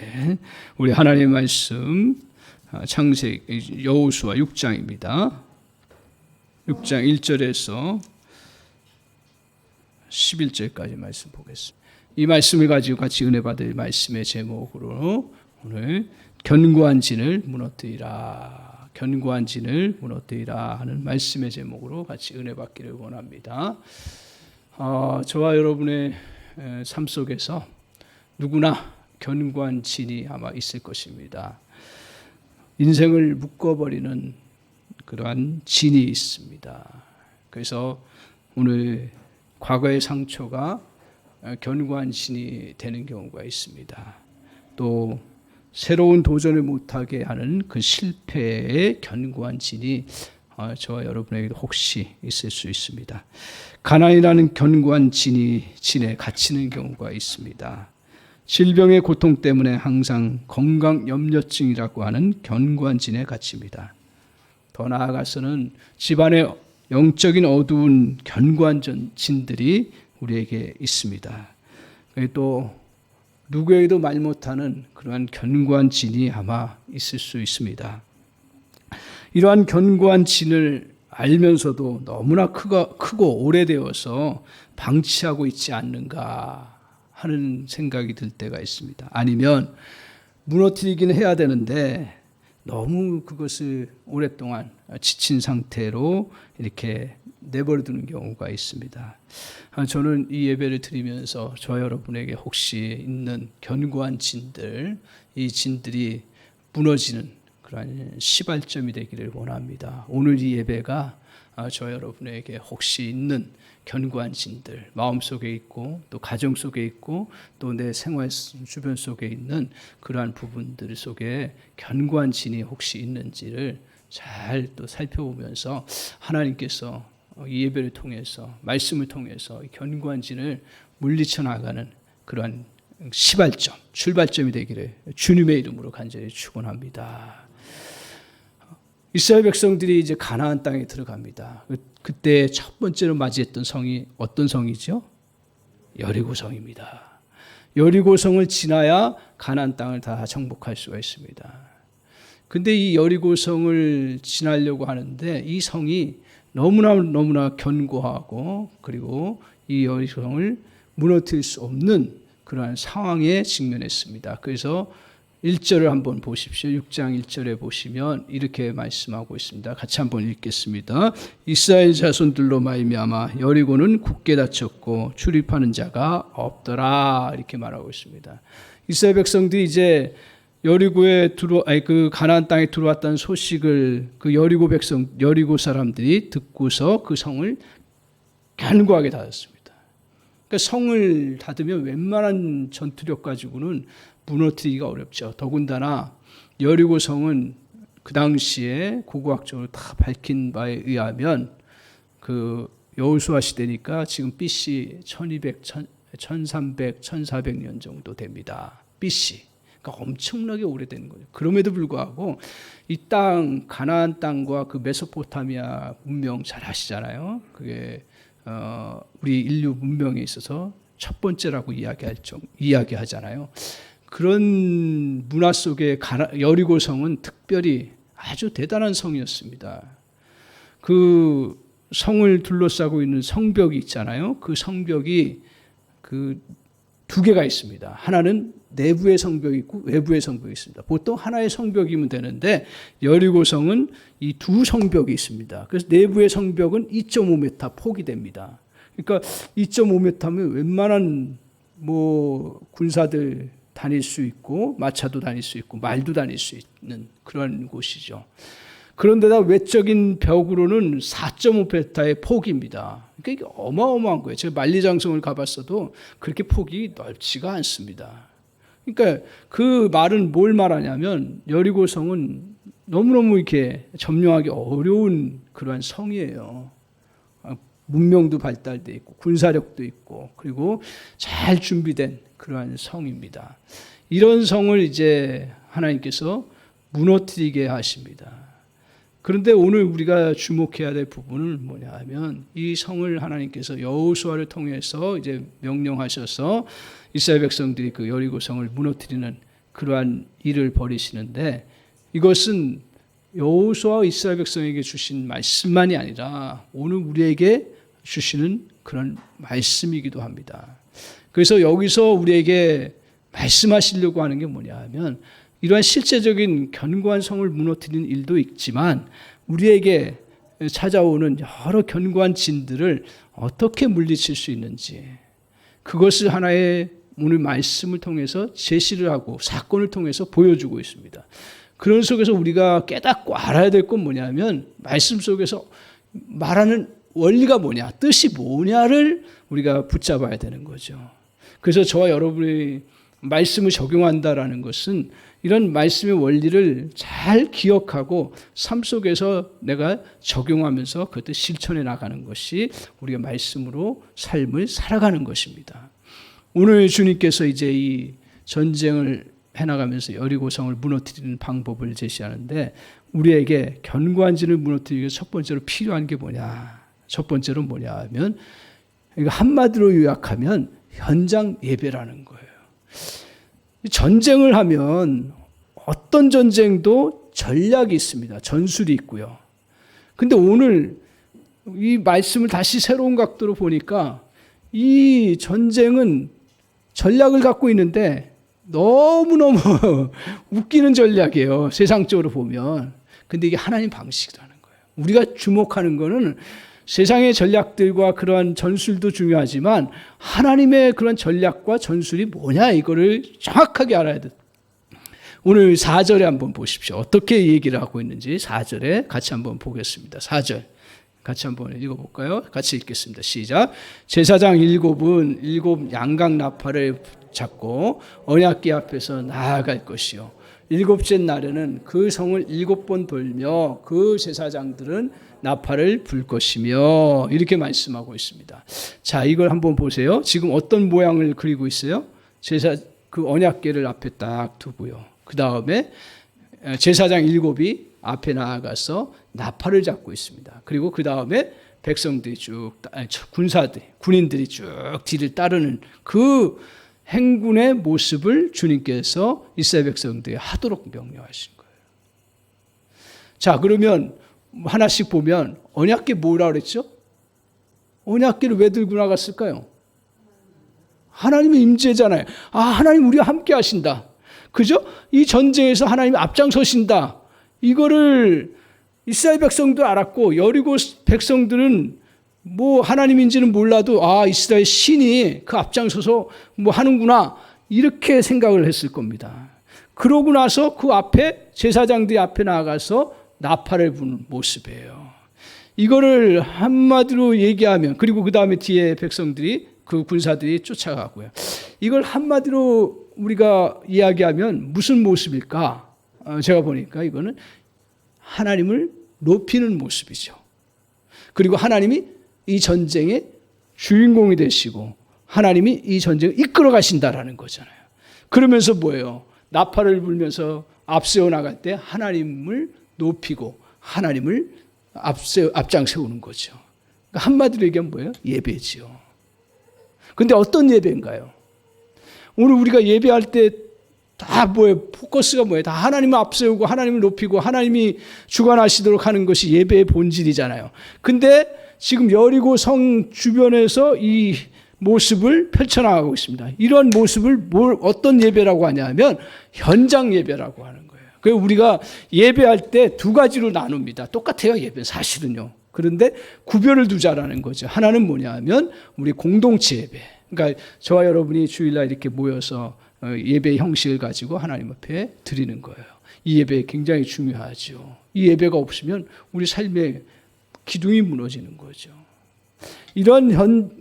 네, 우리 하나님의 말씀 창세기 여호수아 6장입니다. 6장 1절에서 11절까지 말씀 보겠습니다. 이 말씀을 가지고 같이 은혜 받을 말씀의 제목으로 오늘 견고한 진을 무너뜨리라, 견고한 진을 무너뜨리라 하는 말씀의 제목으로 같이 은혜 받기를 원합니다. 저와 여러분의 삶 속에서 누구나 견고한 진이 아마 있을 것입니다. 인생을 묶어버리는 그러한 진이 있습니다. 그래서 오늘 과거의 상처가 견고한 진이 되는 경우가 있습니다. 또 새로운 도전을 못하게 하는 그 실패의 견고한 진이 저와 여러분에게도 혹시 있을 수 있습니다. 가난이라는 견고한 진에 갇히는 경우가 있습니다. 질병의 고통 때문에 항상 건강염려증이라고 하는 견고한 진에 갇힙니다. 더 나아가서는 집안의 영적인 어두운 견고한 진들이 우리에게 있습니다. 또 누구에게도 말 못하는 그러한 견고한 진이 아마 있을 수 있습니다. 이러한 견고한 진을 알면서도 너무나 크고 오래되어서 방치하고 있지 않는가 하는 생각이 들 때가 있습니다. 아니면 무너뜨리긴 해야 되는데 너무 그것을 오랫동안 지친 상태로 이렇게 내버려두는 경우가 있습니다. 저는 이 예배를 드리면서 저 여러분에게 혹시 있는 견고한 진들, 이 진들이 무너지는 그런 시발점이 되기를 원합니다. 오늘 이 예배가 저 여러분에게 혹시 있는 견고한 진들, 마음속에 있고 또 가정 속에 있고 또 내 생활 주변 속에 있는 그러한 부분들 속에 견고한 진이 혹시 있는지를 잘 또 살펴보면서 하나님께서 이 예배를 통해서 말씀을 통해서 견고한 진을 물리쳐 나가는 그러한 시발점, 출발점이 되기를 주님의 이름으로 간절히 축원합니다. 이스라엘 백성들이 이제 가나안 땅에 들어갑니다. 그때 첫 번째로 맞이했던 성이 어떤 성이죠? 여리고 성입니다. 여리고 성을 지나야 가나안 땅을 다 정복할 수가 있습니다. 근데 이 여리고 성을 지나려고 하는데 이 성이 너무나 견고하고 그리고 이 여리고 성을 무너뜨릴 수 없는 그러한 상황에 직면했습니다. 그래서 1절을 한번 보십시오. 6장 1절에 보시면 이렇게 말씀하고 있습니다. 같이 한번 읽겠습니다. 이스라엘 자손들로 말미암아 여리고는 굳게 닫혔고 출입하는 자가 없더라, 이렇게 말하고 있습니다. 이스라엘 백성들이 이제 그 가나안 땅에 들어왔다는 소식을 그 여리고 사람들이 듣고서 그 성을 견고하게 닫았습니다. 그러니까 성을 닫으면 웬만한 전투력 가지고는 무너뜨리기가 어렵죠. 더군다나 여리고 성은 그 당시에 고고학적으로 다 밝힌 바에 의하면 그 여호수아 시대니까 지금 BC 1200, 1300, 1400년 정도 됩니다. BC. 그러니까 엄청나게 오래된 거죠. 그럼에도 불구하고 이 땅 가나안 땅과 그 메소포타미아 문명 잘 아시잖아요. 그게 우리 인류 문명에 있어서 첫 번째라고 이야기하잖아요. 그런 문화 속에 여리고 성은 특별히 아주 대단한 성이었습니다. 그 성을 둘러싸고 있는 성벽이 있잖아요. 그 성벽이 그 두 개가 있습니다. 하나는 내부의 성벽이 있고 외부의 성벽이 있습니다. 보통 하나의 성벽이면 되는데 여리고 성은 이 두 성벽이 있습니다. 그래서 내부의 성벽은 2.5m 폭이 됩니다. 그러니까 2.5m면 웬만한 군사들 다닐 수 있고 마차도 다닐 수 있고 말도 다닐 수 있는 그런 곳이죠. 그런데다 외적인 벽으로는 4.5m의 폭입니다. 그러니까 이게 어마어마한 거예요. 제가 만리장성을 가봤어도 그렇게 폭이 넓지가 않습니다. 그러니까 그 말은 뭘 말하냐면 여리고성은 너무너무 이렇게 점령하기 어려운 그러한 성이에요. 문명도 발달돼 있고 군사력도 있고 그리고 잘 준비된 그러한 성입니다. 이런 성을 이제 하나님께서 무너뜨리게 하십니다. 그런데 오늘 우리가 주목해야 될 부분은 뭐냐 하면 이 성을 하나님께서 여호수아를 통해서 이제 명령하셔서 이스라엘 백성들이 그 여리고 성을 무너뜨리는 그러한 일을 벌이시는데 이것은 여호수아와 이스라엘 백성에게 주신 말씀만이 아니라 오늘 우리에게 주시는 그런 말씀이기도 합니다. 그래서 여기서 우리에게 말씀하시려고 하는 게 뭐냐 하면 이러한 실제적인 견고한 성을 무너뜨리는 일도 있지만 우리에게 찾아오는 여러 견고한 진들을 어떻게 물리칠 수 있는지 그것을 하나의 오늘 말씀을 통해서 제시를 하고 사건을 통해서 보여주고 있습니다. 그런 속에서 우리가 깨닫고 알아야 될 건 뭐냐면 말씀 속에서 말하는 원리가 뭐냐, 뜻이 뭐냐를 우리가 붙잡아야 되는 거죠. 그래서 저와 여러분이 말씀을 적용한다라는 것은 이런 말씀의 원리를 잘 기억하고 삶 속에서 내가 적용하면서 그것을 실천해 나가는 것이 우리가 말씀으로 삶을 살아가는 것입니다. 오늘 주님께서 이제 이 전쟁을 해나가면서 여리고성을 무너뜨리는 방법을 제시하는데 우리에게 견고한 진을 무너뜨리기 위해서 첫 번째로 필요한 게 뭐냐? 첫 번째로 뭐냐 하면 한마디로 요약하면 현장 예배라는 거예요. 전쟁을 하면 어떤 전쟁도 전략이 있습니다. 전술이 있고요. 근데 오늘 이 말씀을 다시 새로운 각도로 보니까 이 전쟁은 전략을 갖고 있는데 너무너무 웃기는 전략이에요. 세상적으로 보면. 근데 이게 하나님 방식이라는 거예요. 우리가 주목하는 거는 세상의 전략들과 그러한 전술도 중요하지만 하나님의 그런 전략과 전술이 뭐냐 이거를 정확하게 알아야 돼. 오늘 4절에 한번 보십시오. 어떻게 얘기를 하고 있는지 4절에 같이 한번 보겠습니다. 4절 같이 한번 읽어볼까요? 같이 읽겠습니다. 시작. 제사장 7은 7 양각 나팔을 잡고 언약궤 앞에서 나아갈 것이요 7째 날에는 그 성을 7번 돌며 그 제사장들은 나팔을 불 것이며 이렇게 말씀하고 있습니다. 자, 이걸 한번 보세요. 지금 어떤 모양을 그리고 있어요? 그 언약궤를 앞에 딱 두고요. 그 다음에 제사장 7이 앞에 나아가서 나팔을 잡고 있습니다. 그리고 그 다음에 백성들이 군인들이 쭉 뒤를 따르는 그 행군의 모습을 주님께서 이스라엘 백성들이 하도록 명령하신 거예요. 자, 그러면 하나씩 보면 언약궤 뭐라 그랬죠? 언약궤를 왜 들고 나갔을까요? 하나님의 임재잖아요. 아, 하나님 우리와 함께 하신다. 그죠? 이 전쟁에서 하나님이 앞장서신다. 이거를 이스라엘 백성도 알았고 여리고 백성들은 뭐 하나님인지는 몰라도 아, 이스라엘 신이 그 앞장서서 뭐 하는구나 이렇게 생각을 했을 겁니다. 그러고 나서 그 앞에 제사장들이 앞에 나가서 나팔을 부는 모습이에요. 이거를 한마디로 얘기하면 그리고 그 다음에 뒤에 백성들이 그 군사들이 쫓아가고요. 이걸 한마디로 우리가 이야기하면 무슨 모습일까? 제가 보니까 이거는 하나님을 높이는 모습이죠. 그리고 하나님이 이 전쟁의 주인공이 되시고 하나님이 이 전쟁을 이끌어 가신다라는 거잖아요. 그러면서 뭐예요? 나팔을 불면서 앞세워 나갈 때 하나님을 높이고 하나님을 앞장 세우는 거죠. 그러니까 한마디로 얘기하면 뭐예요? 예배지요. 근데 어떤 예배인가요? 오늘 우리가 예배할 때 다 뭐예요? 포커스가 뭐예요? 다 하나님을 앞세우고 하나님을 높이고 하나님이 주관하시도록 하는 것이 예배의 본질이잖아요. 근데 지금 여리고 성 주변에서 이 모습을 펼쳐나가고 있습니다. 이런 모습을 어떤 예배라고 하냐면 현장 예배라고 하는 거예요. 그래서 우리가 예배할 때 두 가지로 나눕니다. 똑같아요, 예배 사실은요. 그런데 구별을 두자라는 거죠. 하나는 뭐냐 하면 우리 공동체 예배. 그러니까 저와 여러분이 주일날 이렇게 모여서 예배 형식을 가지고 하나님 앞에 드리는 거예요. 이 예배 굉장히 중요하죠. 이 예배가 없으면 우리 삶의 기둥이 무너지는 거죠. 이런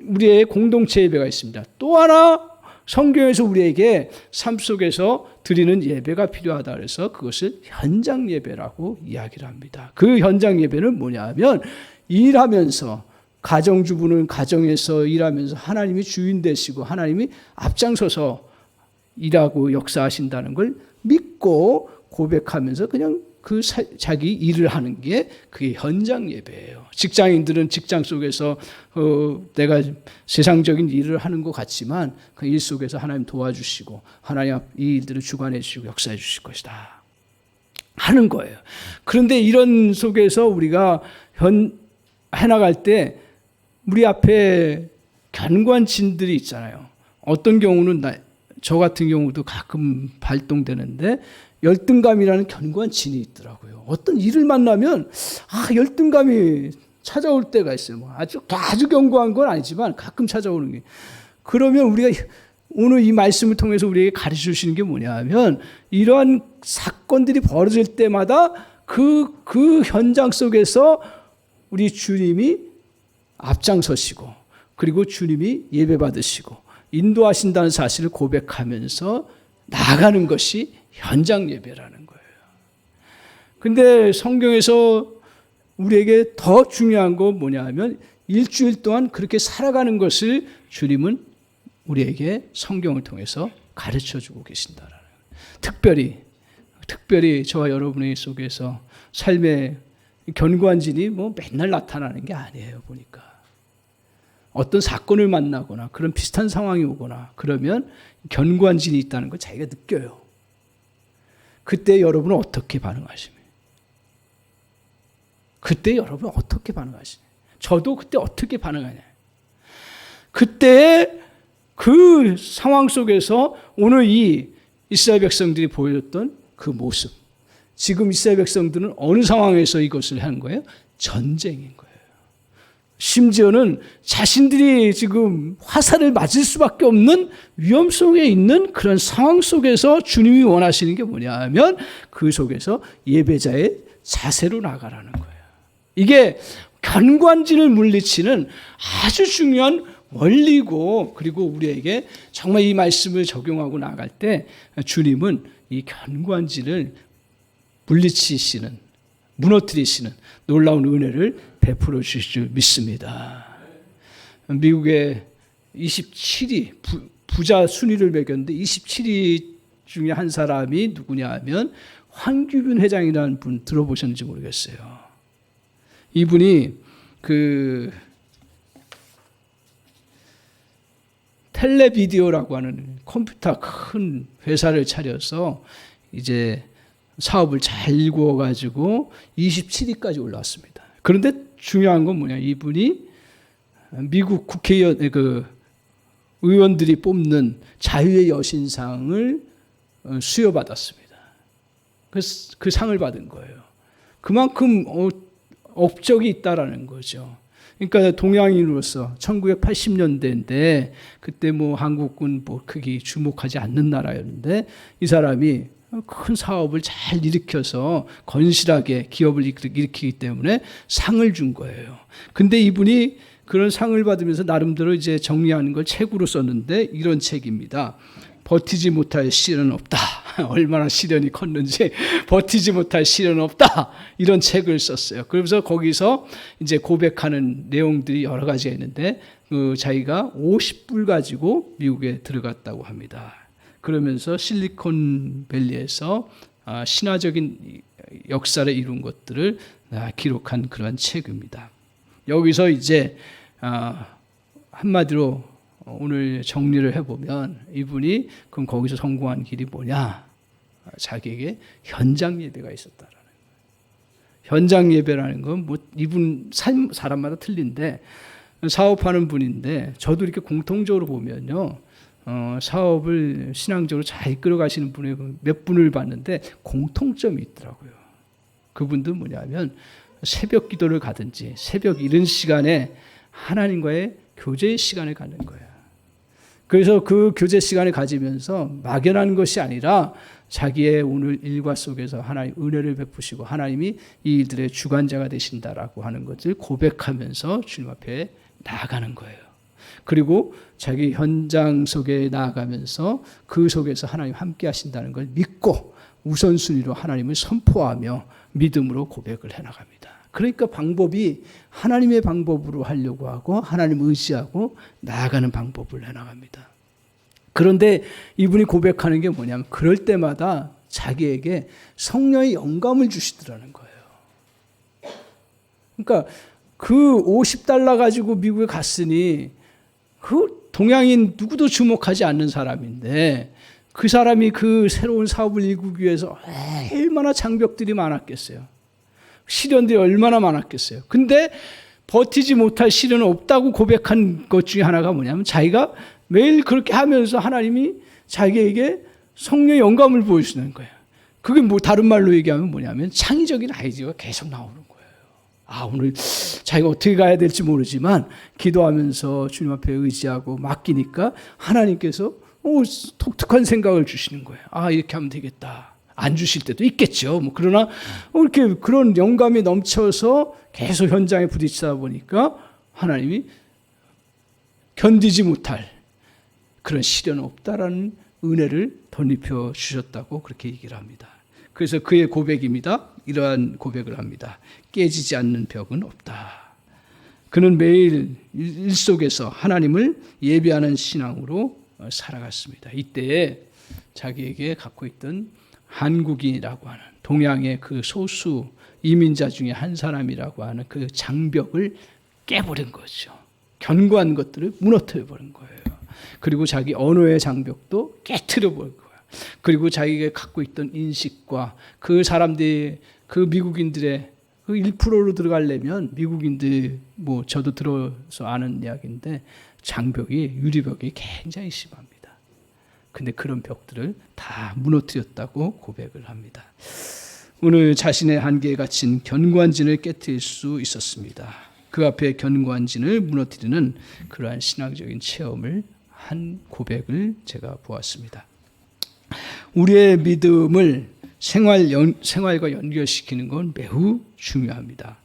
우리의 공동체 예배가 있습니다. 또 하나 성경에서 우리에게 삶 속에서 드리는 예배가 필요하다 그래서 그것을 현장 예배라고 이야기를 합니다. 그 현장 예배는 뭐냐 하면 일하면서 가정주부는 가정에서 일하면서 하나님이 주인 되시고 하나님이 앞장서서 일하고 역사하신다는 걸 믿고 고백하면서 그냥 자기 일을 하는 게 그게 현장 예배예요. 직장인들은 직장 속에서 내가 세상적인 일을 하는 것 같지만 그 일 속에서 하나님 도와주시고 하나님 이 일들을 주관해 주시고 역사해 주실 것이다 하는 거예요. 그런데 이런 속에서 우리가 해나갈 때 우리 앞에 견관진들이 있잖아요. 어떤 경우는 저 같은 경우도 가끔 발동되는데 열등감이라는 견관진이 있더라고요. 어떤 일을 만나면 열등감이 찾아올 때가 있어요. 뭐 아주 견고한 건 아니지만 가끔 찾아오는 게. 그러면 우리가 오늘 이 말씀을 통해서 우리에게 가르쳐 주시는 게 뭐냐면 이러한 사건들이 벌어질 때마다 그 현장 속에서 우리 주님이 앞장서시고 그리고 주님이 예배 받으시고 인도하신다는 사실을 고백하면서 나아가는 것이 현장 예배라는 거예요. 근데 성경에서 우리에게 더 중요한 건 뭐냐면 일주일 동안 그렇게 살아가는 것을 주님은 우리에게 성경을 통해서 가르쳐주고 계신다라는 거예요. 특별히 저와 여러분의 속에서 삶의 견고한진이 뭐 맨날 나타나는 게 아니에요. 보니까 어떤 사건을 만나거나 그런 비슷한 상황이 오거나 그러면 견고한진이 있다는 걸 자기가 느껴요. 그때 여러분은 어떻게 반응하십니까? 그때 여러분은 어떻게 반응하시냐? 저도 그때 어떻게 반응하냐? 그때 그 상황 속에서 오늘 이 이스라엘 백성들이 보여줬던 그 모습. 지금 이스라엘 백성들은 어느 상황에서 이것을 한 거예요? 전쟁인 거예요. 심지어는 자신들이 지금 화살을 맞을 수밖에 없는 위험 속에 있는 그런 상황 속에서 주님이 원하시는 게 뭐냐 하면 그 속에서 예배자의 자세로 나가라는 거예요. 이게 견관진을 물리치는 아주 중요한 원리고 그리고 우리에게 정말 이 말씀을 적용하고 나갈 때 주님은 이 견관진을 물리치시는 무너뜨리시는 놀라운 은혜를 베풀어 주실 줄 믿습니다. 미국의 27위 부자 순위를 매겼는데 27위 중에 한 사람이 누구냐 하면 황규균 회장이라는 분 들어보셨는지 모르겠어요. 이분이 그 텔레비디오라고 하는 컴퓨터 큰 회사를 차려서 이제 사업을 잘 일구어가지고 27위까지 올라왔습니다. 그런데 중요한 건 뭐냐? 이분이 미국 국회의원, 의원들이 뽑는 자유의 여신상을 수여받았습니다. 그 상을 받은 거예요. 그만큼 업적이 있다라는 거죠. 그러니까 동양인으로서 1980년대인데 그때 뭐 한국은 뭐 크게 주목하지 않는 나라였는데 이 사람이 큰 사업을 잘 일으켜서 건실하게 기업을 일으키기 때문에 상을 준 거예요. 근데 이분이 그런 상을 받으면서 나름대로 이제 정리하는 걸 책으로 썼는데 이런 책입니다. 버티지 못할 시련은 없다. 얼마나 시련이 컸는지 버티지 못할 시련은 없다. 이런 책을 썼어요. 그러면서 거기서 이제 고백하는 내용들이 여러 가지가 있는데 자기가 50불 가지고 미국에 들어갔다고 합니다. 그러면서 실리콘밸리에서 신화적인 역사를 이룬 것들을 기록한 그런 책입니다. 여기서 이제 한마디로 오늘 정리를 해보면 이분이 그럼 거기서 성공한 길이 뭐냐? 자기에게 현장 예배가 있었다라는 거예요. 현장 예배라는 건 뭐 이분 사람마다 틀린데 사업하는 분인데 저도 이렇게 공통적으로 보면요. 사업을 신앙적으로 잘 이끌어 가시는 분의 몇 분을 봤는데 공통점이 있더라고요. 그분들 뭐냐면 새벽 기도를 가든지 새벽 이른 시간에 하나님과의 교제 시간을 갖는 거예요. 그래서 그 교제 시간을 가지면서 막연한 것이 아니라 자기의 오늘 일과 속에서 하나님 은혜를 베푸시고 하나님이 이 일들의 주관자가 되신다라고 하는 것을 고백하면서 주님 앞에 나아가는 거예요. 그리고 자기 현장 속에 나아가면서 그 속에서 하나님 함께 하신다는 걸 믿고 우선순위로 하나님을 선포하며 믿음으로 고백을 해나갑니다. 그러니까 방법이 하나님의 방법으로 하려고 하고 하나님 의지하고 나아가는 방법을 해나갑니다. 그런데 이분이 고백하는 게 뭐냐면 그럴 때마다 자기에게 성령의 영감을 주시더라는 거예요. 그러니까 그 50달러 가지고 미국에 갔으니 그 동양인 누구도 주목하지 않는 사람인데 그 사람이 그 새로운 사업을 이루기 위해서 얼마나 장벽들이 많았겠어요. 시련들이 얼마나 많았겠어요. 근데 버티지 못할 시련은 없다고 고백한 것 중에 하나가 뭐냐면 자기가 매일 그렇게 하면서 하나님이 자기에게 성령의 영감을 보여주는 거예요. 그게 뭐 다른 말로 얘기하면 뭐냐면 창의적인 아이디어가 계속 나오는 거예요. 오늘 자기가 어떻게 가야 될지 모르지만 기도하면서 주님 앞에 의지하고 맡기니까 하나님께서 독특한 생각을 주시는 거예요. 이렇게 하면 되겠다. 안 주실 때도 있겠죠. 그러나 이렇게 그런 영감이 넘쳐서 계속 현장에 부딪히다 보니까 하나님이 견디지 못할 그런 시련은 없다라는 은혜를 덧입혀 주셨다고 그렇게 얘기를 합니다. 그래서 그의 고백입니다. 이러한 고백을 합니다. 깨지지 않는 벽은 없다. 그는 매일 일 속에서 하나님을 예배하는 신앙으로 살아갔습니다. 이때에 자기에게 갖고 있던 한국인이라고 하는 동양의 그 소수 이민자 중에 한 사람이라고 하는 그 장벽을 깨버린 거죠. 견고한 것들을 무너뜨려 버린 거예요. 그리고 자기 언어의 장벽도 깨트려 버린 거예요. 그리고 자기가 갖고 있던 인식과 그 사람들이 그 미국인들의 그 1%로 들어가려면 미국인들 저도 들어서 아는 이야기인데 장벽이 유리벽이 굉장히 심합니다. 근데 그런 벽들을 다 무너뜨렸다고 고백을 합니다. 오늘 자신의 한계에 갇힌 견고한 진을 깨뜨릴 수 있었습니다. 그 앞에 견고한 진을 무너뜨리는 그러한 신앙적인 체험을 한 고백을 제가 보았습니다. 우리의 믿음을 생활과 연결시키는 건 매우 중요합니다.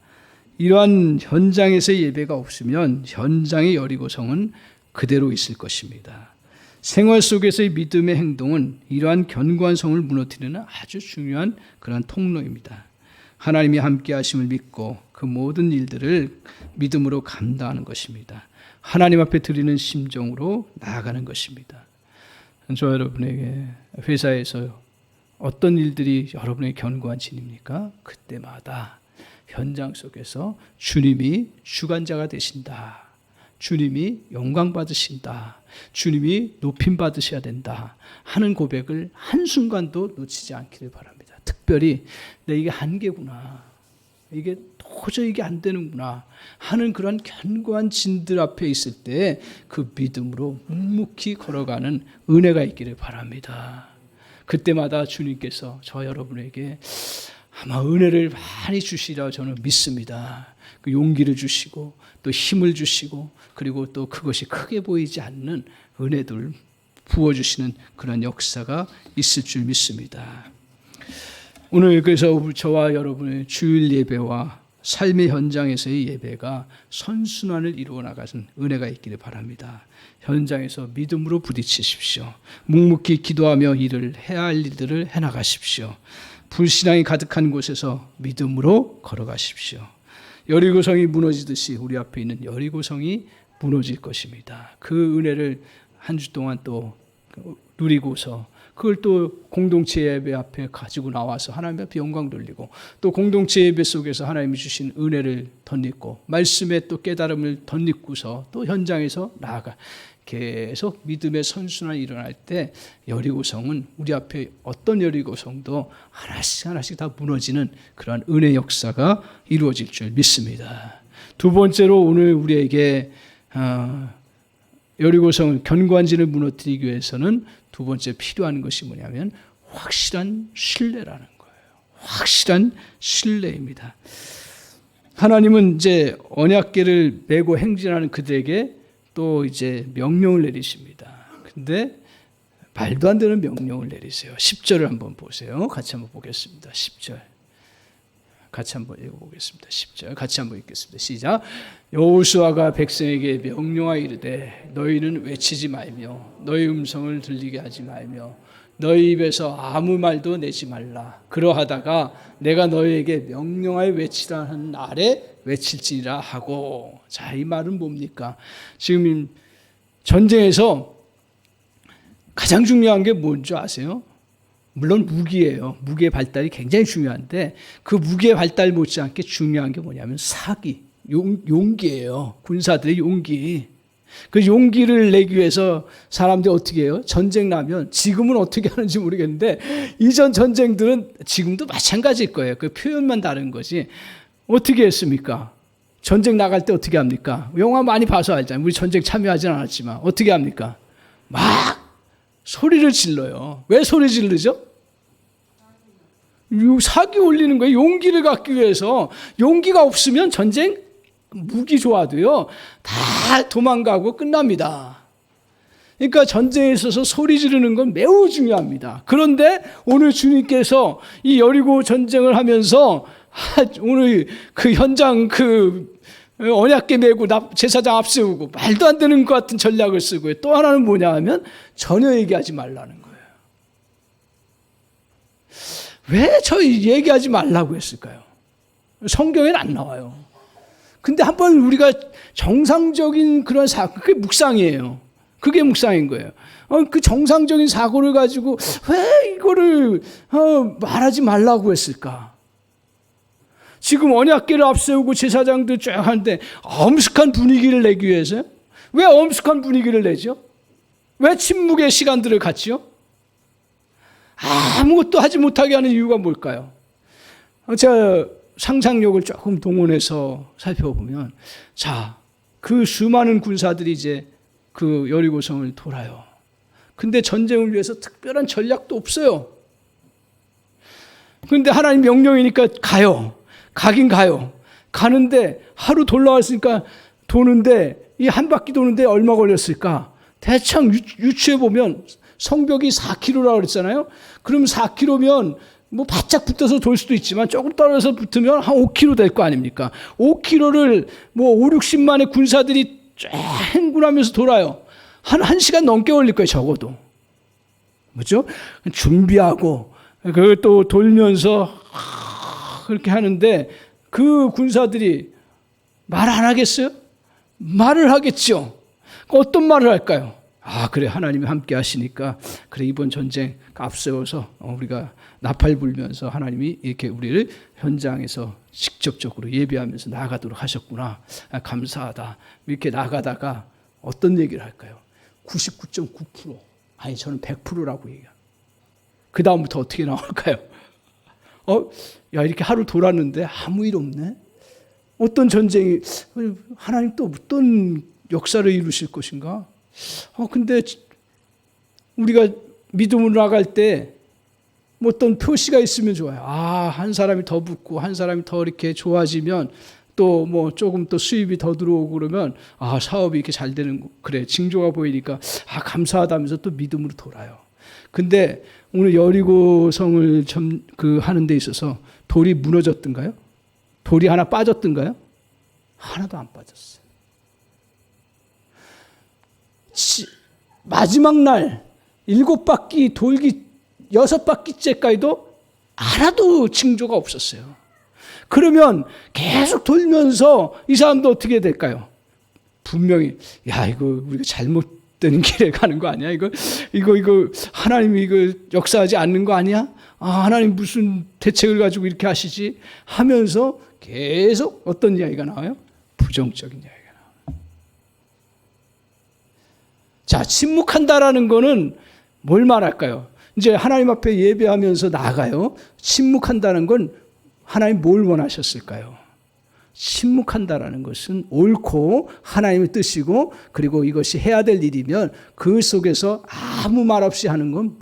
이러한 현장에서의 예배가 없으면 현장의 여리고성은 그대로 있을 것입니다. 생활 속에서의 믿음의 행동은 이러한 견고한 성을 무너뜨리는 아주 중요한 그런 통로입니다. 하나님이 함께 하심을 믿고 그 모든 일들을 믿음으로 감당하는 것입니다. 하나님 앞에 드리는 심정으로 나아가는 것입니다. 저 여러분에게 회사에서 어떤 일들이 여러분의 견고한 진입니까? 그때마다 현장 속에서 주님이 주관자가 되신다. 주님이 영광 받으신다. 주님이 높임 받으셔야 된다 하는 고백을 한순간도 놓치지 않기를 바랍니다. 특별히 이게 한계구나. 이게 도저히 이게 안 되는구나 하는 그런 견고한 진들 앞에 있을 때 그 믿음으로 묵묵히 걸어가는 은혜가 있기를 바랍니다. 그때마다 주님께서 저 여러분에게 아마 은혜를 많이 주시리라 저는 믿습니다. 그 용기를 주시고 또 힘을 주시고 그리고 또 그것이 크게 보이지 않는 은혜들 부어주시는 그런 역사가 있을 줄 믿습니다. 오늘 그래서 저와 여러분의 주일 예배와 삶의 현장에서의 예배가 선순환을 이루어 나가는 은혜가 있기를 바랍니다. 현장에서 믿음으로 부딪히십시오. 묵묵히 기도하며 일을 해야 할 일들을 해나가십시오. 불신앙이 가득한 곳에서 믿음으로 걸어가십시오. 여리고성이 무너지듯이 우리 앞에 있는 여리고성이 무너질 것입니다. 그 은혜를 한 주 동안 또 누리고서 그걸 또 공동체 예배 앞에 가지고 나와서 하나님 앞에 영광 돌리고 또 공동체 예배 속에서 하나님이 주신 은혜를 덧입고 말씀의 또 깨달음을 덧입고서 또 현장에서 나아가 계속 믿음의 선순환이 일어날 때 여리고성은 우리 앞에 어떤 여리고성도 하나씩 다 무너지는 그러한 은혜 역사가 이루어질 줄 믿습니다. 두 번째로 오늘 우리에게 여리고성을 견고한 진을 무너뜨리기 위해서는 두 번째 필요한 것이 뭐냐면 확실한 신뢰라는 거예요. 확실한 신뢰입니다. 하나님은 이제 언약궤를 메고 행진하는 그들에게 또 이제 명령을 내리십니다. 근데 말도 안 되는 명령을 내리세요. 10절을 한번 보세요. 같이 한번 보겠습니다. 10절. 같이 한번 읽어보겠습니다. 10절 같이 한번 읽겠습니다. 시작. 여호수아가 백성에게 명령하여 이르되 너희는 외치지 말며 너희 음성을 들리게 하지 말며 너희 입에서 아무 말도 내지 말라. 그러하다가 내가 너희에게 명령하여 외치라 하는 날에 외칠지라 하고. 자, 이 말은 뭡니까? 지금 전쟁에서 가장 중요한 게 뭔지 아세요? 물론 무기예요. 무기의 발달이 굉장히 중요한데 그 무기의 발달 못지않게 중요한 게 뭐냐면 사기, 용기예요. 군사들의 용기. 그 용기를 내기 위해서 사람들이 어떻게 해요? 전쟁 나면 지금은 어떻게 하는지 모르겠는데 이전 전쟁들은 지금도 마찬가지일 거예요. 그 표현만 다른 거지. 어떻게 했습니까? 전쟁 나갈 때 어떻게 합니까? 영화 많이 봐서 알잖아요. 우리 전쟁 참여하진 않았지만 어떻게 합니까? 막 소리를 질러요. 왜 소리 지르죠? 사기 올리는 거예요. 용기를 갖기 위해서. 용기가 없으면 전쟁 무기 좋아도요 다 도망가고 끝납니다. 그러니까 전쟁에 있어서 소리 지르는 건 매우 중요합니다. 그런데 오늘 주님께서 이 여리고 전쟁을 하면서 오늘 그 현장 그 언약궤 메고 제사장 앞세우고 말도 안 되는 것 같은 전략을 쓰고 또 하나는 뭐냐 하면 전혀 얘기하지 말라는 거예요. 왜 저희 얘기하지 말라고 했을까요? 성경에는 안 나와요. 근데 한번 우리가 정상적인 그런 그게 묵상이에요. 그게 묵상인 거예요. 그 정상적인 사고를 가지고 왜 이거를 말하지 말라고 했을까? 지금 언약궤를 앞세우고 제사장도 쫙 하는데 엄숙한 분위기를 내기 위해서요? 왜 엄숙한 분위기를 내죠? 왜 침묵의 시간들을 갖지요? 아무것도 하지 못하게 하는 이유가 뭘까요? 제가 상상력을 조금 동원해서 살펴보면 자, 그 수많은 군사들이 이제 그 여리고성을 돌아요. 근데 전쟁을 위해서 특별한 전략도 없어요. 그런데 하나님 명령이니까 가요. 가긴 가요. 가는데 하루 돌아왔으니까 도는데 이 한 바퀴 도는데 얼마 걸렸을까? 대충 유추해 보면 성벽이 4km라고 그랬잖아요. 그럼 4km면 뭐 바짝 붙어서 돌 수도 있지만 조금 떨어져서 붙으면 한 5km 될 거 아닙니까? 5km를 뭐 5, 60만의 군사들이 쫙 행군하면서 돌아요. 한 1시간 넘게 걸릴 거예요, 적어도. 뭐죠? 준비하고 그 또 돌면서 그렇게 하는데 그 군사들이 말 안 하겠어요? 말을 하겠죠. 어떤 말을 할까요? 그래, 하나님이 함께 하시니까 그래, 이번 전쟁 앞세워서 우리가 나팔 불면서 하나님이 이렇게 우리를 현장에서 직접적으로 예배하면서 나아가도록 하셨구나. 감사하다. 이렇게 나가다가 어떤 얘기를 할까요? 99.9%. 아니, 저는 100%라고 얘기해요. 그 다음부터 어떻게 나올까요? 야, 이렇게 하루 돌았는데 아무 일 없네? 어떤 전쟁이, 하나님 또 어떤 역사를 이루실 것인가? 근데 우리가 믿음으로 나갈 때 뭐 어떤 표시가 있으면 좋아요. 한 사람이 더 붙고 한 사람이 더 이렇게 좋아지면 또 뭐 조금 또 수입이 더 들어오고 그러면 사업이 이렇게 잘 되는 거. 그래, 징조가 보이니까 감사하다면서 또 믿음으로 돌아요. 근데 오늘 여리고성을 하는 데 있어서 돌이 무너졌던가요? 돌이 하나 빠졌던가요? 하나도 안 빠졌어요. 마지막 날 7바퀴 돌기 6바퀴째까지도 하나도 징조가 없었어요. 그러면 계속 돌면서 이 사람도 어떻게 될까요? 분명히 이거 우리가 잘못된 길에 가는 거 아니야? 이거 하나님이 이거 역사하지 않는 거 아니야? 하나님 무슨 대책을 가지고 이렇게 하시지? 하면서 계속 어떤 이야기가 나와요? 부정적인 이야기가 나와요. 자, 침묵한다라는 거는 뭘 말할까요? 이제 하나님 앞에 예배하면서 나가요. 침묵한다는 건 하나님 뭘 원하셨을까요? 침묵한다라는 것은 옳고 하나님의 뜻이고 그리고 이것이 해야 될 일이면 그 속에서 아무 말 없이 하는 건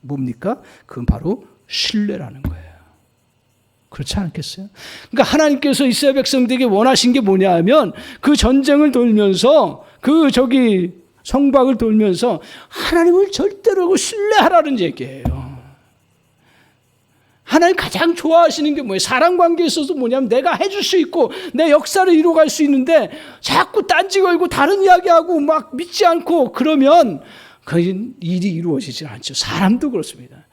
뭡니까? 그건 바로 신뢰라는 거예요. 그렇지 않겠어요? 그러니까 하나님께서 이스라엘 백성들에게 원하신 게 뭐냐 하면 그 전쟁을 돌면서 성박을 돌면서 하나님을 절대로 신뢰하라는 얘기예요. 하나님 가장 좋아하시는 게 뭐예요? 사랑관계에 있어서 뭐냐면 내가 해줄 수 있고 내 역사를 이루어갈 수 있는데 자꾸 딴지 걸고 다른 이야기하고 막 믿지 않고 그러면 그 일이 이루어지지 않죠. 사람도 그렇습니다.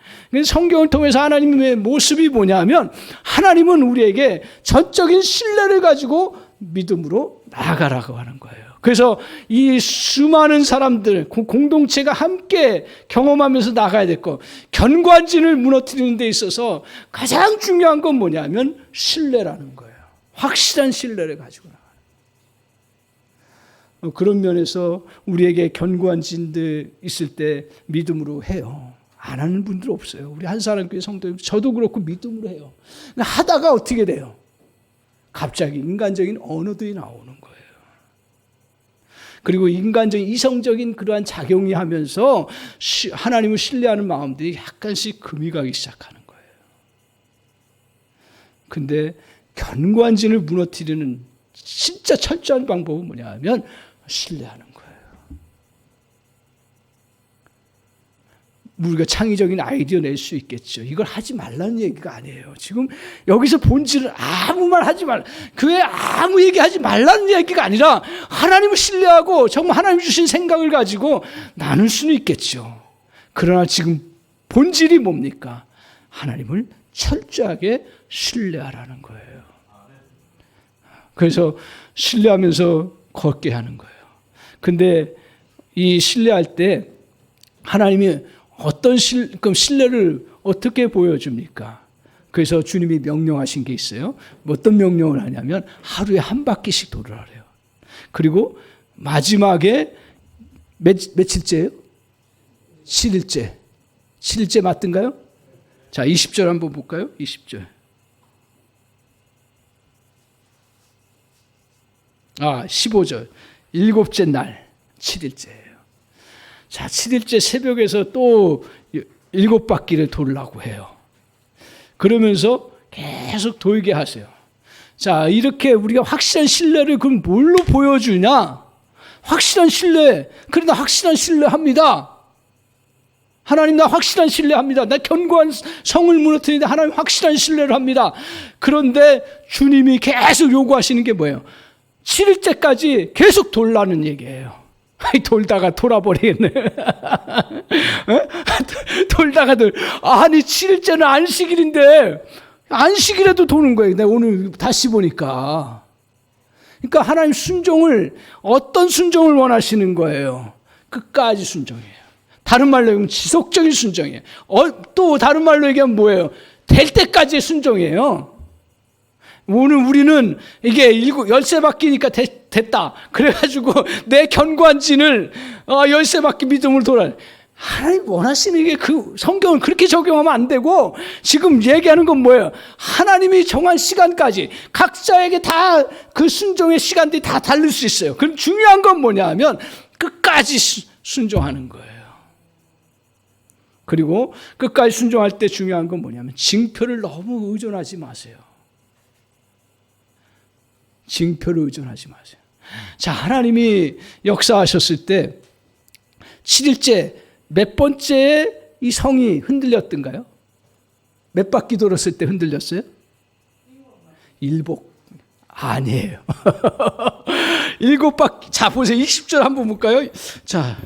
성경을 통해서 하나님의 모습이 뭐냐면 하나님은 우리에게 전적인 신뢰를 가지고 믿음으로 나아가라고 하는 거예요. 그래서 이 수많은 사람들, 공동체가 함께 경험하면서 나가야 될 것, 견고한진을 무너뜨리는 데 있어서 가장 중요한 건 뭐냐면 신뢰라는 거예요. 확실한 신뢰를 가지고 나가요. 그런 면에서 우리에게 견고한 진들 있을 때 믿음으로 해요. 안 하는 분들 없어요. 우리 한 사람 교회 성도, 저도 그렇고 믿음으로 해요. 하다가 어떻게 돼요? 갑자기 인간적인 언어들이 나오는 거예요. 그리고 인간적인 이성적인 그러한 작용이 하면서 하나님을 신뢰하는 마음들이 약간씩 금이 가기 시작하는 거예요. 근데 견고한 진을 무너뜨리는 진짜 철저한 방법은 뭐냐 하면 신뢰하는 거예요. 우리가 창의적인 아이디어 낼 수 있겠죠. 이걸 하지 말라는 얘기가 아니에요. 지금 여기서 본질은 아무 말 하지 말라, 교회에 아무 얘기하지 말라는 얘기가 아니라 하나님을 신뢰하고 정말 하나님 주신 생각을 가지고 나눌 수는 있겠죠. 그러나 지금 본질이 뭡니까? 하나님을 철저하게 신뢰하라는 거예요. 그래서 신뢰하면서 걷게 하는 거예요. 근데 이 신뢰할 때 하나님이 어떤 신뢰를 어떻게 보여줍니까? 그래서 주님이 명령하신 게 있어요. 어떤 명령을 하냐면 하루에 한 바퀴씩 돌으라래요. 그리고 마지막에 며칠째예요? 7일째. 7일째 맞던가요? 자, 20절 한번 볼까요? 20절. 15절. 7째 날 7일째예요. 자, 7일째 새벽에서 또 7바퀴를 돌라고 해요. 그러면서 계속 돌게 하세요. 자, 이렇게 우리가 확실한 신뢰를 그럼 뭘로 보여주냐? 확실한 신뢰. 그러나 확실한 신뢰 합니다. 하나님, 나 확실한 신뢰 합니다. 나 견고한 성을 무너뜨리는데 하나님 확실한 신뢰를 합니다. 그런데 주님이 계속 요구하시는 게 뭐예요? 7일째까지 계속 돌라는 얘기예요. 돌다가 돌아버리겠네. 돌다가 아니 7일째는 안식일인데 안식일에도 도는 거예요. 내가 오늘 다시 보니까. 그러니까 하나님 순종을, 어떤 순종을 원하시는 거예요? 끝까지 순종이에요. 다른 말로 얘기하면 지속적인 순종이에요. 또 다른 말로 얘기하면 뭐예요? 될 때까지의 순종이에요. 오늘 우리는 이게 13바퀴니까 됐다. 그래가지고 내 견고한 진을 13바퀴 믿음으로 돌아. 하나님 원하시는 게 그 성경을 그렇게 적용하면 안 되고, 지금 얘기하는 건 뭐예요? 하나님이 정한 시간까지 각자에게 다 그 순종의 시간들이 다 다를 수 있어요. 그럼 중요한 건 뭐냐 하면 끝까지 순종하는 거예요. 그리고 끝까지 순종할 때 중요한 건 뭐냐면 징표를 너무 의존하지 마세요. 징표를 의존하지 마세요. 자, 하나님이 역사하셨을 때 7일째 몇 번째에 이 성이 흔들렸던가요? 몇 바퀴 돌았을 때 흔들렸어요? 7. 아니에요. 7바퀴. 자, 보세요. 20절 한번 볼까요? 자,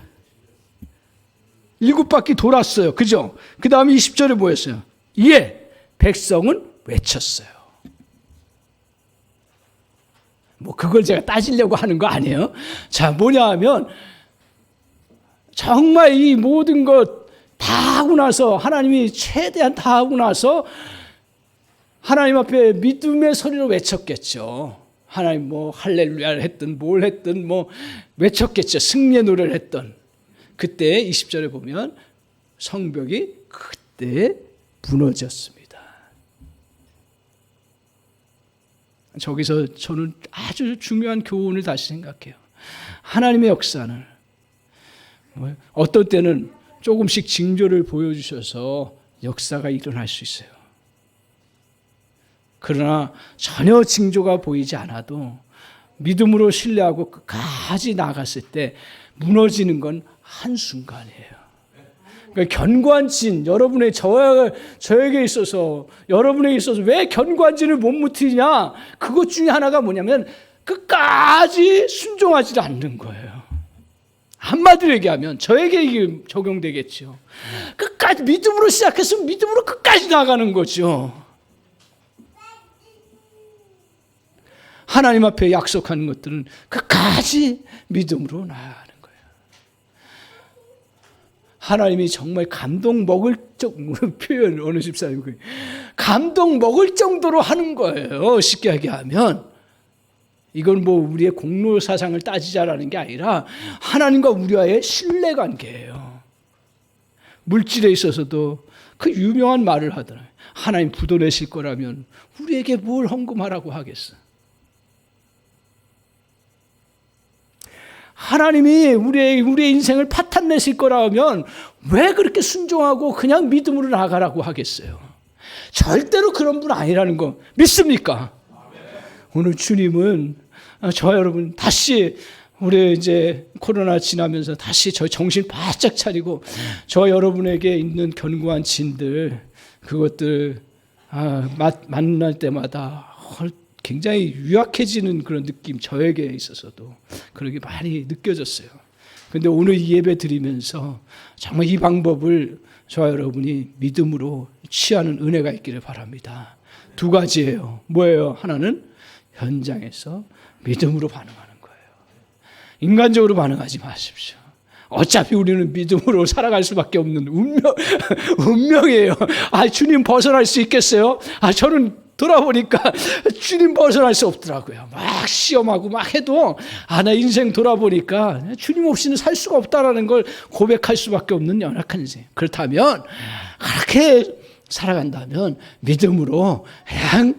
7바퀴 돌았어요. 그죠? 그 다음에 20절에 뭐였어요? 이에 백성은 외쳤어요. 뭐 그걸 제가 따지려고 하는 거 아니에요. 자, 뭐냐 하면 정말 이 모든 것 다 하고 나서, 하나님이 최대한 다 하고 나서 하나님 앞에 믿음의 소리로 외쳤겠죠. 하나님 뭐 할렐루야를 했든 뭘 했든 뭐 외쳤겠죠. 승리의 노래를 했던. 그때 20절에 보면 성벽이 그때 무너졌습니다. 저기서 저는 아주 중요한 교훈을 다시 생각해요. 하나님의 역사는 어떤 때는 조금씩 징조를 보여주셔서 역사가 일어날 수 있어요. 그러나 전혀 징조가 보이지 않아도 믿음으로 신뢰하고 끝까지 나갔을 때 무너지는 건 한순간이에요. 그러니까 견고한 진, 여러분의 저에게 있어서, 여러분에게 있어서 왜 견고한 진을 못 무너뜨리냐? 그것 중에 하나가 뭐냐면 끝까지 순종하지 않는 거예요. 한마디로 얘기하면 저에게 이게 적용되겠죠. 끝까지 믿음으로 시작했으면 믿음으로 끝까지 나가는 거죠. 하나님 앞에 약속하는 것들은 끝까지 믿음으로 나아가는 거예요. 하나님이 정말 감동 먹을 정도로 표현, 어느 집사님 감동 먹을 정도로 하는 거예요. 쉽게 얘기하면 이건 뭐 우리의 공로 사상을 따지자라는 게 아니라 하나님과 우리와의 신뢰 관계예요. 물질에 있어서도 그 유명한 말을 하더라고요. 하나님 부도 내실 거라면 우리에게 뭘 헌금하라고 하겠어. 하나님이 우리의 인생을 파탄 내실 거라면 왜 그렇게 순종하고 그냥 믿음으로 나가라고 하겠어요. 절대로 그런 분 아니라는 거 믿습니까? 오늘 주님은 저와 여러분 다시 우리 이제 코로나 지나면서 다시 저 정신 바짝 차리고 저와 여러분에게 있는 견고한 진들 그것들 만날 때마다 굉장히 유약해지는 그런 느낌 저에게 있어서도 그렇게 많이 느껴졌어요. 그런데 오늘 이 예배 드리면서 정말 이 방법을 저와 여러분이 믿음으로 취하는 은혜가 있기를 바랍니다. 두 가지예요. 뭐예요? 하나는 현장에서 믿음으로 반응하는 거예요. 인간적으로 반응하지 마십시오. 어차피 우리는 믿음으로 살아갈 수밖에 없는 운명이에요. 주님 벗어날 수 있겠어요? 저는 돌아보니까 주님 벗어날 수 없더라고요. 막 시험하고 막 해도 나 인생 돌아보니까 주님 없이는 살 수가 없다라는 걸 고백할 수밖에 없는 연약한 인생. 그렇다면 그렇게 살아간다면 믿음으로 그냥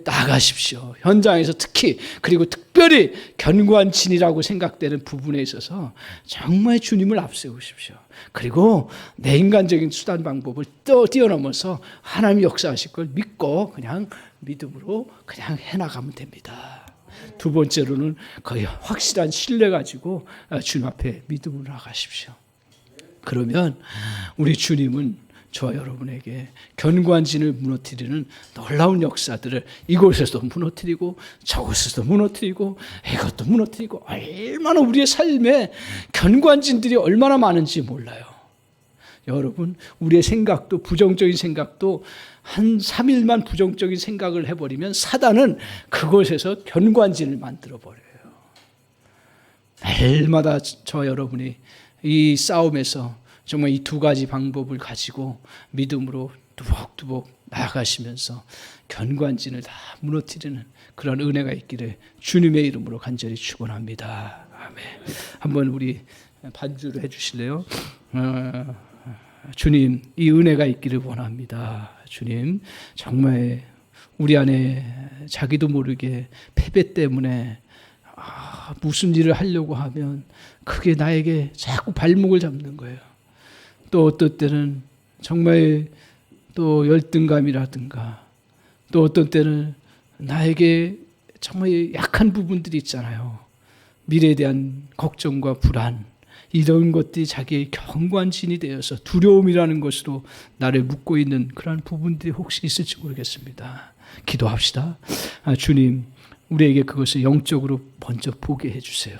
나가십시오. 현장에서 특히 그리고 특별히 견고한 진이라고 생각되는 부분에 있어서 정말 주님을 앞세우십시오. 그리고 내 인간적인 수단 방법을 뛰어넘어서 하나님이 역사하실 걸 믿고 그냥 믿음으로 그냥 해나가면 됩니다. 두 번째로는 거의 확실한 신뢰 가지고 주님 앞에 믿음으로 나가십시오. 그러면 우리 주님은 저와 여러분에게 견고한 진을 무너뜨리는 놀라운 역사들을 이곳에서도 무너뜨리고 저곳에서도 무너뜨리고 이것도 무너뜨리고 얼마나 우리의 삶에 견고한 진들이 얼마나 많은지 몰라요. 여러분 우리의 생각도 부정적인 생각도 한 3일만 부정적인 생각을 해버리면 사단은 그곳에서 견고한 진을 만들어버려요. 매일마다 저와 여러분이 이 싸움에서 정말 이 두 가지 방법을 가지고 믿음으로 두벅두벅 나아가시면서 견고한 진을 다 무너뜨리는 그런 은혜가 있기를 주님의 이름으로 간절히 축원합니다. 아멘. 한번 우리 반주를 해주실래요? 주님, 이 은혜가 있기를 원합니다. 주님, 정말 우리 안에 자기도 모르게 패배 때문에 무슨 일을 하려고 하면 그게 나에게 자꾸 발목을 잡는 거예요. 또 어떤 때는 정말 또 열등감이라든가 또 어떤 때는 나에게 정말 약한 부분들이 있잖아요. 미래에 대한 걱정과 불안 이런 것들이 자기의 견고한 진이 되어서 두려움이라는 것으로 나를 묶고 있는 그런 부분들이 혹시 있을지 모르겠습니다. 기도합시다. 주님, 우리에게 그것을 영적으로 먼저 보게 해주세요.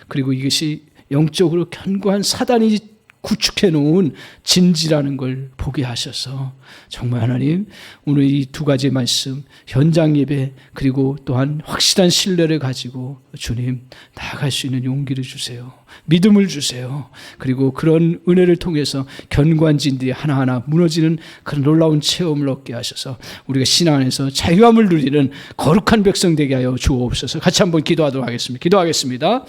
그리고 이것이 영적으로 견고한 사단이 구축해 놓은 진지라는 걸 보게 하셔서 정말 하나님 오늘 이 두 가지 말씀 현장 예배 그리고 또한 확실한 신뢰를 가지고 주님 나아갈 수 있는 용기를 주세요. 믿음을 주세요. 그리고 그런 은혜를 통해서 견고한 진들이 하나하나 무너지는 그런 놀라운 체험을 얻게 하셔서 우리가 신앙 안에서 자유함을 누리는 거룩한 백성 되게 하여 주옵소서. 같이 한번 기도하도록 하겠습니다. 기도하겠습니다.